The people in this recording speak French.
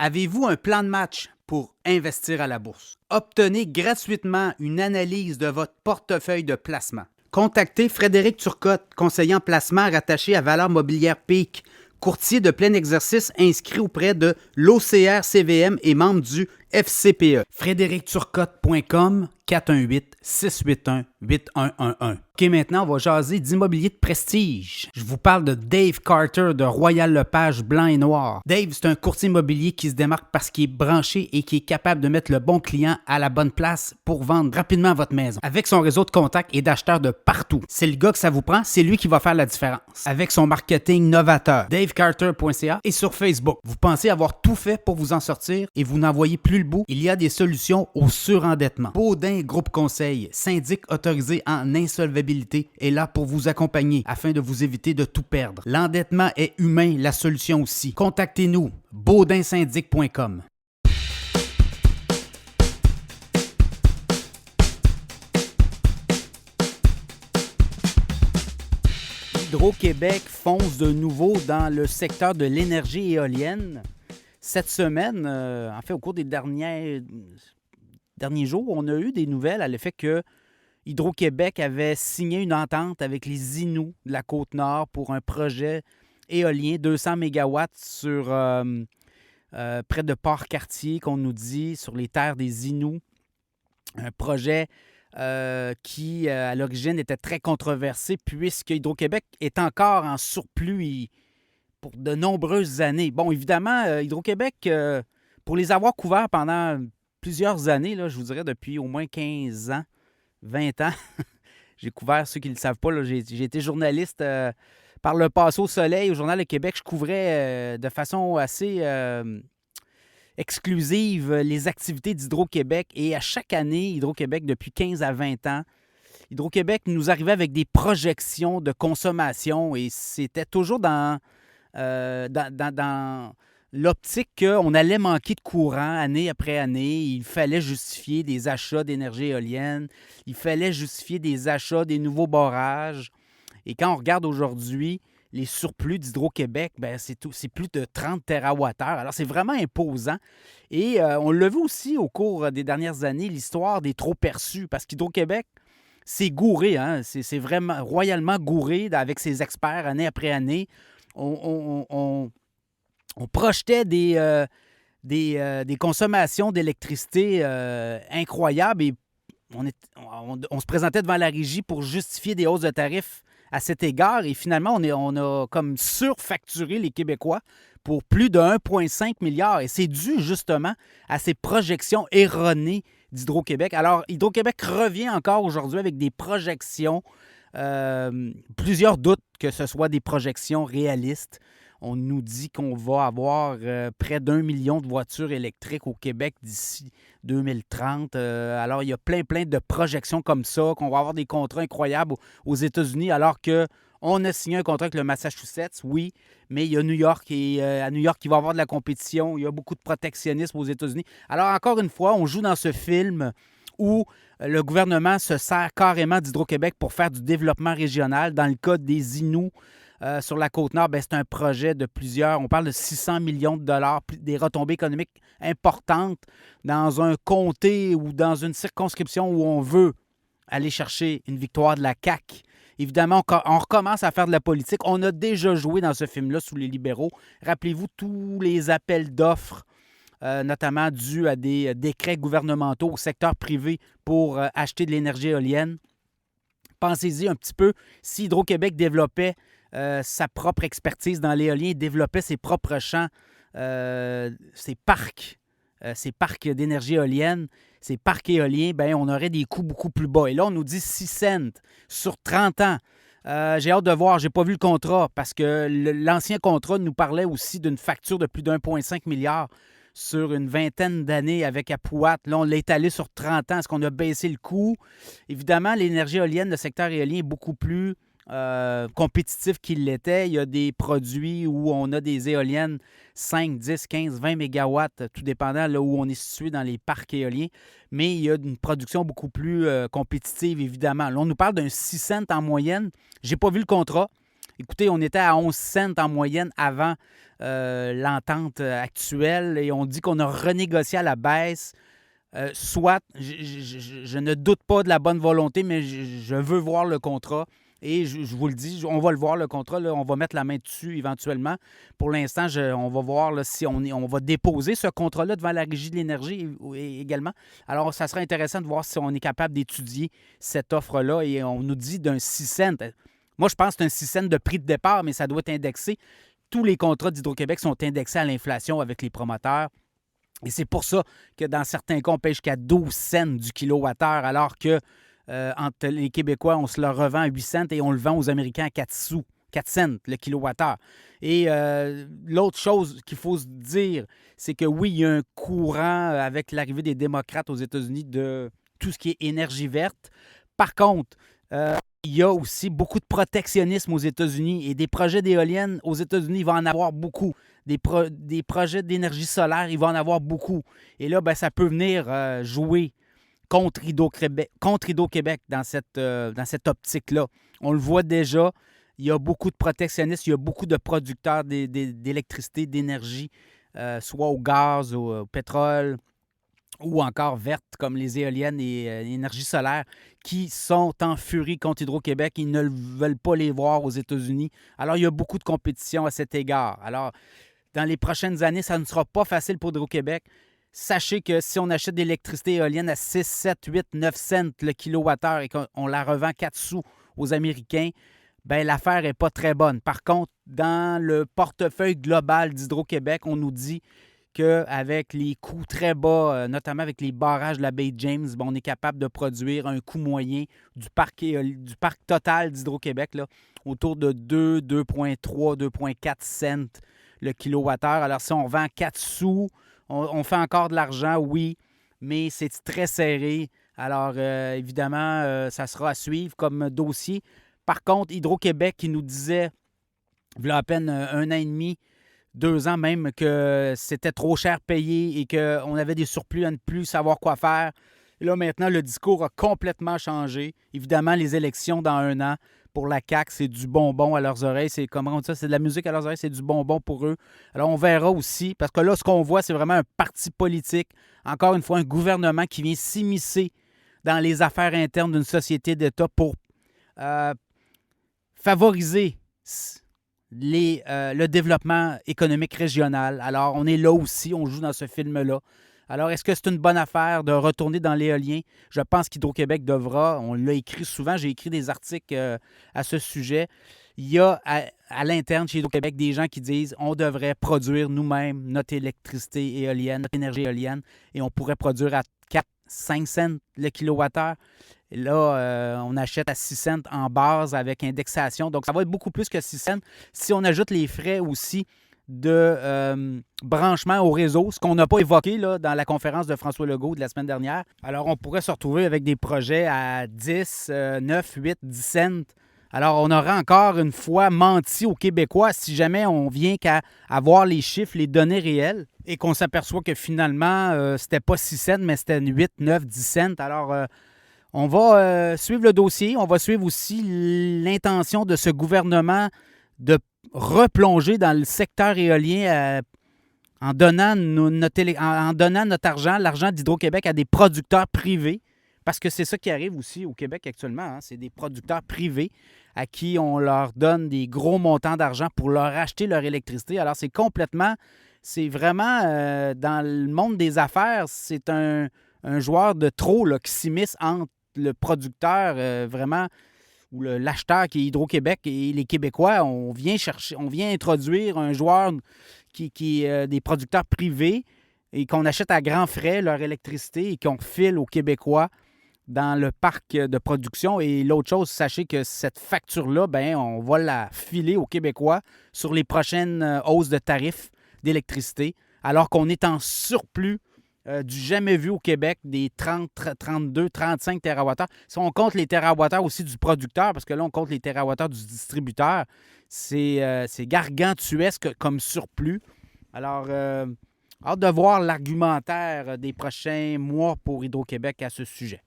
Avez-vous un plan de match pour investir à la bourse? Obtenez gratuitement une analyse de votre portefeuille de placement. Contactez Frédéric Turcotte, conseiller en placement rattaché à Valeurs Mobilières Peak, courtier de plein exercice inscrit auprès de l'OCR-CVM et membre du FCPE. FrédéricTurcotte.com 418-681-8111. OK, maintenant, on va jaser d'immobilier de prestige. Je vous parle de Dave Carter de Royal Lepage Blanc et Noir. Dave, c'est un courtier immobilier qui se démarque parce qu'il est branché et qui est capable de mettre le bon client à la bonne place pour vendre rapidement votre maison. Avec son réseau de contacts et d'acheteurs de partout. C'est le gars que ça vous prend, c'est lui qui va faire la différence. Avec son marketing novateur, davecarter.ca et sur Facebook. Vous pensez avoir tout fait pour vous en sortir et vous n'en voyez plus le bout? Il y a des solutions au surendettement. Baudin Groupe Conseil, syndic autorisé en insolvabilité, est là pour vous accompagner afin de vous éviter de tout perdre. L'endettement est humain, la solution aussi. Contactez-nous, baudinsyndic.com. Hydro-Québec fonce de nouveau dans le secteur de l'énergie éolienne. Cette semaine, en fait, au cours des derniers jours, on a eu des nouvelles à l'effet que Hydro-Québec avait signé une entente avec les Inuits de la Côte-Nord pour un projet éolien 200 MW sur près de Port-Cartier, qu'on nous dit, sur les terres des Inuits. Un projet qui, à l'origine, était très controversé puisque Hydro-Québec est encore en surplus pour de nombreuses années. Bon, évidemment, Hydro-Québec, pour les avoir couverts pendant plusieurs années, là, je vous dirais depuis au moins 15 ans, 20 ans, j'ai couvert, ceux qui ne le savent pas, là, j'ai été journaliste par le passé au Soleil, au Journal de Québec. Je couvrais de façon assez exclusive les activités d'Hydro-Québec. Et à chaque année, Hydro-Québec, depuis 15 à 20 ans, Hydro-Québec nous arrivait avec des projections de consommation et c'était toujours dans l'optique qu'on allait manquer de courant année après année. Il fallait justifier des achats d'énergie éolienne. Il fallait justifier des achats des nouveaux barrages. Et quand on regarde aujourd'hui les surplus d'Hydro-Québec, ben c'est plus de 30 TWh. Alors, c'est vraiment imposant. Et on l'a vu aussi au cours des dernières années, l'histoire des trop perçus. Parce qu'Hydro-Québec, c'est gouré, hein? C'est vraiment royalement gouré avec ses experts année après année. On projetait des consommations d'électricité incroyables et on se présentait devant la régie pour justifier des hausses de tarifs à cet égard. Et finalement, on a comme surfacturé les Québécois pour plus de 1,5 milliard. Et c'est dû justement à ces projections erronées d'Hydro-Québec. Alors, Hydro-Québec revient encore aujourd'hui avec des projections. Plusieurs doutent que ce soit des projections réalistes. On nous dit qu'on va avoir près d'1 million de voitures électriques au Québec d'ici 2030. Alors, il y a plein de projections comme ça, qu'on va avoir des contrats incroyables aux États-Unis, alors qu'on a signé un contrat avec le Massachusetts, oui, mais il y a New York et à New York, il va y avoir de la compétition. Il y a beaucoup de protectionnisme aux États-Unis. Alors, encore une fois, on joue dans ce film où le gouvernement se sert carrément d'Hydro-Québec pour faire du développement régional. Dans le cas des Inuits, sur la Côte-Nord, ben, c'est un projet de plusieurs, on parle de 600 millions de dollars, des retombées économiques importantes dans un comté ou dans une circonscription où on veut aller chercher une victoire de la CAQ. Évidemment, on recommence à faire de la politique. On a déjà joué dans ce film-là sous les libéraux. Rappelez-vous tous les appels d'offres, notamment dus à des décrets gouvernementaux au secteur privé pour acheter de l'énergie éolienne. Pensez-y un petit peu, si Hydro-Québec développait sa propre expertise dans l'éolien, développait ses propres champs, ses parcs d'énergie éolienne, ces parcs éoliens, ben, on aurait des coûts beaucoup plus bas. Et là, on nous dit 6 cents sur 30 ans. J'ai hâte de voir, je n'ai pas vu le contrat parce que l'ancien contrat nous parlait aussi d'une facture de plus d'1,5 milliard sur une vingtaine d'années avec Apuat. Là, on l'a étalé sur 30 ans. Est-ce qu'on a baissé le coût? Évidemment, l'énergie éolienne, le secteur éolien est beaucoup plus compétitif qu'il l'était. Il y a des produits où on a des éoliennes 5, 10, 15, 20 mégawatts, tout dépendant là où on est situé dans les parcs éoliens. Mais il y a une production beaucoup plus compétitive, évidemment. Là, on nous parle d'un 6 cents en moyenne. Je n'ai pas vu le contrat. Écoutez, on était à 11 cents en moyenne avant l'entente actuelle et on dit qu'on a renégocié à la baisse. Soit, je ne doute pas de la bonne volonté, mais je veux voir le contrat. Et je vous le dis, on va le voir, le contrat. Là, on va mettre la main dessus éventuellement. Pour l'instant, on va voir là, si on va déposer ce contrat-là devant la Régie de l'énergie également. Alors, ça sera intéressant de voir si on est capable d'étudier cette offre-là. Et on nous dit d'un 6 cents. Moi, je pense que c'est un 6 cents de prix de départ, mais ça doit être indexé. Tous les contrats d'Hydro-Québec sont indexés à l'inflation avec les promoteurs. Et c'est pour ça que dans certains cas, on paye jusqu'à 12 cents du kilowattheure, alors que entre les Québécois, on se le revend à 8 cents et on le vend aux Américains à 4 sous, 4 cents le kilowattheure. Et l'autre chose qu'il faut se dire, c'est que oui, il y a un courant avec l'arrivée des démocrates aux États-Unis de tout ce qui est énergie verte. Par contre, il y a aussi beaucoup de protectionnisme aux États-Unis et des projets d'éoliennes aux États-Unis, il va en avoir beaucoup. Des projets d'énergie solaire, il va en avoir beaucoup. Et là, ben, ça peut venir jouer contre Hydro-Québec dans cette optique-là. On le voit déjà, il y a beaucoup de protectionnistes, il y a beaucoup de producteurs d'électricité, d'énergie, soit au gaz, au pétrole, ou encore vertes comme les éoliennes et l'énergie solaire, qui sont en furie contre Hydro-Québec. Ils ne veulent pas les voir aux États-Unis. Alors, il y a beaucoup de compétition à cet égard. Alors, dans les prochaines années, ça ne sera pas facile pour Hydro-Québec. Sachez que si on achète de l'électricité éolienne à 6, 7, 8, 9 cents le kilowattheure et qu'on la revend 4 sous aux Américains, bien, l'affaire n'est pas très bonne. Par contre, dans le portefeuille global d'Hydro-Québec, on nous dit qu'avec les coûts très bas, notamment avec les barrages de la baie James, ben, on est capable de produire un coût moyen du parc total d'Hydro-Québec là, autour de 2, 2,3, 2,4 cents le kilowattheure. Alors, si on vend 4 sous, on fait encore de l'argent, oui, mais c'est très serré. Alors, évidemment, ça sera à suivre comme dossier. Par contre, Hydro-Québec qui nous disait, il y a à peine un an et demi, 2 ans même, que c'était trop cher payé et qu'on avait des surplus à ne plus savoir quoi faire. Et là, maintenant, le discours a complètement changé. Évidemment, les élections dans un an, pour la CAQ, c'est du bonbon à leurs oreilles. C'est comment on dit ça? C'est de la musique à leurs oreilles, c'est du bonbon pour eux. Alors, on verra aussi, parce que là, ce qu'on voit, c'est vraiment un parti politique. Encore une fois, un gouvernement qui vient s'immiscer dans les affaires internes d'une société d'État pour favoriser le développement économique régional. Alors, on est là aussi, on joue dans ce film-là. Alors, est-ce que c'est une bonne affaire de retourner dans l'éolien? Je pense qu'Hydro-Québec devra. On l'a écrit souvent. J'ai écrit des articles à ce sujet. Il y a à l'interne chez Hydro-Québec des gens qui disent on devrait produire nous-mêmes notre électricité éolienne, notre énergie éolienne, et on pourrait produire à 4, 5 cents le kilowattheure. Et là, on achète à 6 cents en base avec indexation. Donc, ça va être beaucoup plus que 6 cents. Si on ajoute les frais aussi de branchement au réseau, ce qu'on n'a pas évoqué là, dans la conférence de François Legault de la semaine dernière. Alors, on pourrait se retrouver avec des projets à 10, 9, 8, 10 cents. Alors, on aura encore une fois menti aux Québécois si jamais on vient qu'à avoir les chiffres, les données réelles et qu'on s'aperçoit que finalement, c'était pas 6 cents, mais c'était 8, 9, 10 cents. Alors, on va suivre le dossier. On va suivre aussi l'intention de ce gouvernement de replonger dans le secteur éolien en donnant notre argent, l'argent d'Hydro-Québec à des producteurs privés. Parce que c'est ça qui arrive aussi au Québec actuellement. Hein. C'est des producteurs privés à qui on leur donne des gros montants d'argent pour leur acheter leur électricité. Alors, c'est vraiment, dans le monde des affaires, c'est un joueur de trop là, qui s'immisce entre le producteur vraiment ou l'acheteur qui est Hydro-Québec et les Québécois. On vient introduire un joueur qui est des producteurs privés et qu'on achète à grands frais leur électricité et qu'on file aux Québécois dans le parc de production. Et l'autre chose, sachez que cette facture-là, ben, on va la filer aux Québécois sur les prochaines hausses de tarifs d'électricité, alors qu'on est en surplus du jamais vu au Québec, des 30, 32, 35 TWh. Si on compte les TWh aussi du producteur, parce que là, on compte les TWh du distributeur, c'est gargantuesque comme surplus. Alors, hâte de voir l'argumentaire des prochains mois pour Hydro-Québec à ce sujet.